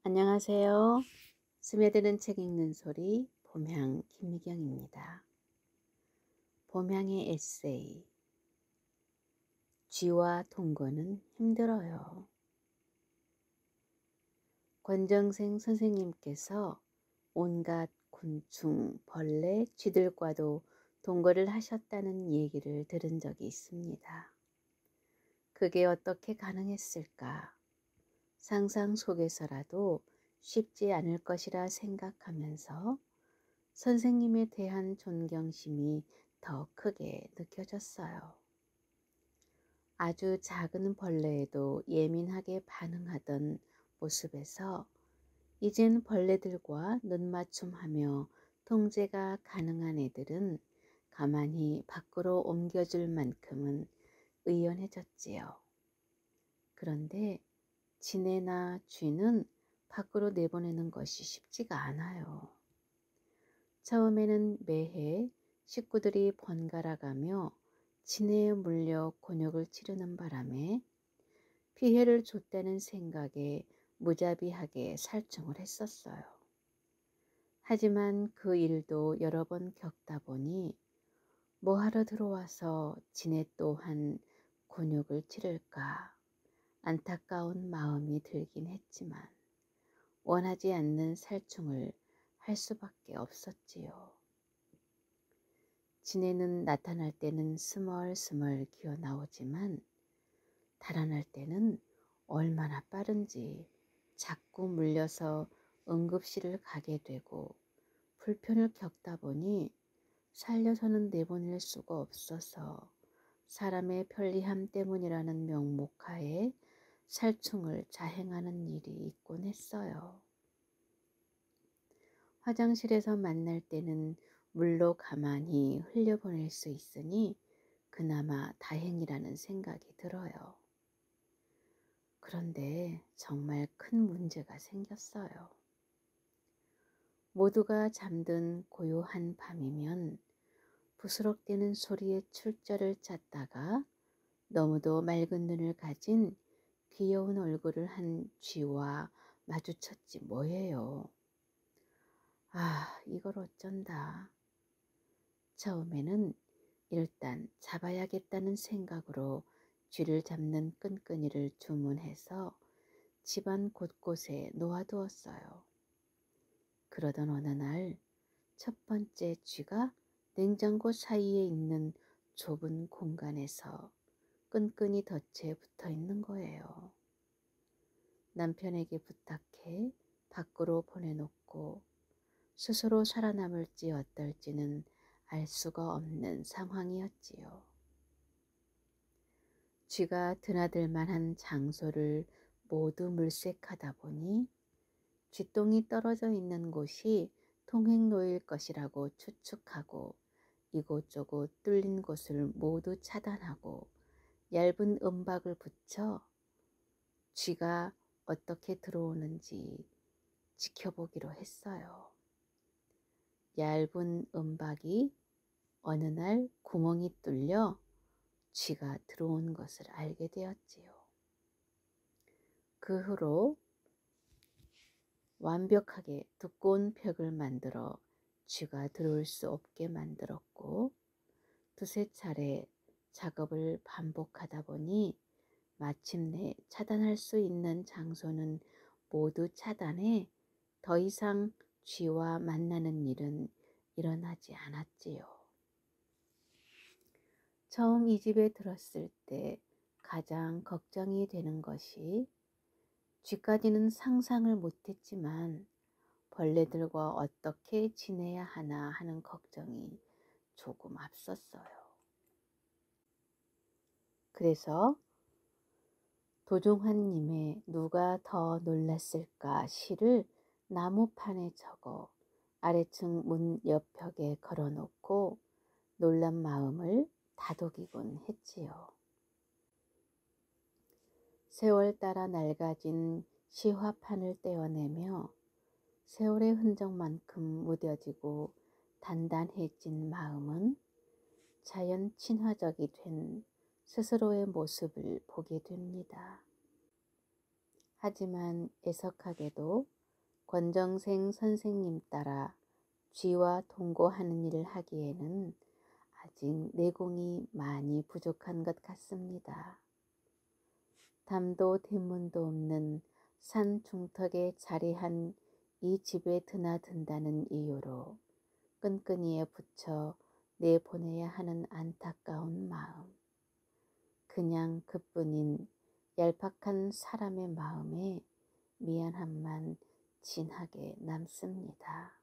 안녕하세요. 스며드는 책 읽는 소리 봄향 김미경입니다. 봄향의 에세이 쥐와 동거는 힘들어요. 권정생 선생님께서 온갖 곤충, 벌레, 쥐들과도 동거를 하셨다는 얘기를 들은 적이 있습니다. 그게 어떻게 가능했을까? 상상 속에서라도 쉽지 않을 것이라 생각하면서 선생님에 대한 존경심이 더 크게 느껴졌어요. 아주 작은 벌레에도 예민하게 반응하던 모습에서 이젠 벌레들과 눈맞춤하며 통제가 가능한 애들은 가만히 밖으로 옮겨줄 만큼은 의연해졌지요. 그런데 지네나 쥐는 밖으로 내보내는 것이 쉽지가 않아요. 처음에는 매해 식구들이 번갈아 가며 진해에 물려 곤욕을 치르는 바람에 피해를 줬다는 생각에 무자비하게 살충을 했었어요. 하지만 그 일도 여러 번 겪다 보니 뭐하러 들어와서 진해 또한 곤욕을 치를까 안타까운 마음이 들긴 했지만 원하지 않는 살충을 할 수밖에 없었지요. 진해는 나타날 때는 스멀스멀 기어 나오지만 달아날 때는 얼마나 빠른지 자꾸 물려서 응급실을 가게 되고 불편을 겪다 보니 살려서는 내보낼 수가 없어서 사람의 편리함 때문이라는 명목하에 살충을 자행하는 일이 있곤 했어요. 화장실에서 만날 때는 물로 가만히 흘려보낼 수 있으니 그나마 다행이라는 생각이 들어요. 그런데 정말 큰 문제가 생겼어요. 모두가 잠든 고요한 밤이면 부스럭대는 소리에 출저를 찾다가 너무도 맑은 눈을 가진 귀여운 얼굴을 한 쥐와 마주쳤지 뭐예요. 아, 이걸 어쩐다. 처음에는 일단 잡아야겠다는 생각으로 쥐를 잡는 끈끈이를 주문해서 집안 곳곳에 놓아두었어요. 그러던 어느 날 첫 번째 쥐가 냉장고 사이에 있는 좁은 공간에서 끈끈이 덫에 붙어 있는 거예요. 남편에게 부탁해 밖으로 보내놓고 스스로 살아남을지 어떨지는 알 수가 없는 상황이었지요. 쥐가 드나들 만한 장소를 모두 물색하다 보니 쥐똥이 떨어져 있는 곳이 통행로일 것이라고 추측하고 이곳저곳 뚫린 곳을 모두 차단하고 얇은 은박을 붙여 쥐가 어떻게 들어오는지 지켜보기로 했어요. 얇은 은박이 어느 날 구멍이 뚫려 쥐가 들어온 것을 알게 되었지요. 그 후로 완벽하게 두꺼운 벽을 만들어 쥐가 들어올 수 없게 만들었고 두세 차례 작업을 반복하다 보니 마침내 차단할 수 있는 장소는 모두 차단해 더 이상 쥐와 만나는 일은 일어나지 않았지요. 처음 이 집에 들었을 때 가장 걱정이 되는 것이 쥐까지는 상상을 못했지만 벌레들과 어떻게 지내야 하나 하는 걱정이 조금 앞섰어요. 그래서 도종환님의 누가 더 놀랐을까 시를 나무판에 적어 아래층 문 옆벽에 걸어놓고 놀란 마음을 다독이곤 했지요. 세월 따라 낡아진 시화판을 떼어내며 세월의 흔적만큼 무뎌지고 단단해진 마음은 자연 친화적이 된 스스로의 모습을 보게 됩니다. 하지만 애석하게도 권정생 선생님 따라 쥐와 동거하는 일을 하기에는 아직 내공이 많이 부족한 것 같습니다. 담도 뒷문도 없는 산 중턱에 자리한 이 집에 드나든다는 이유로 끈끈이에 붙여 내보내야 하는 안타까운 마음. 그냥 그뿐인 얄팍한 사람의 마음에 미안함만 진하게 남습니다.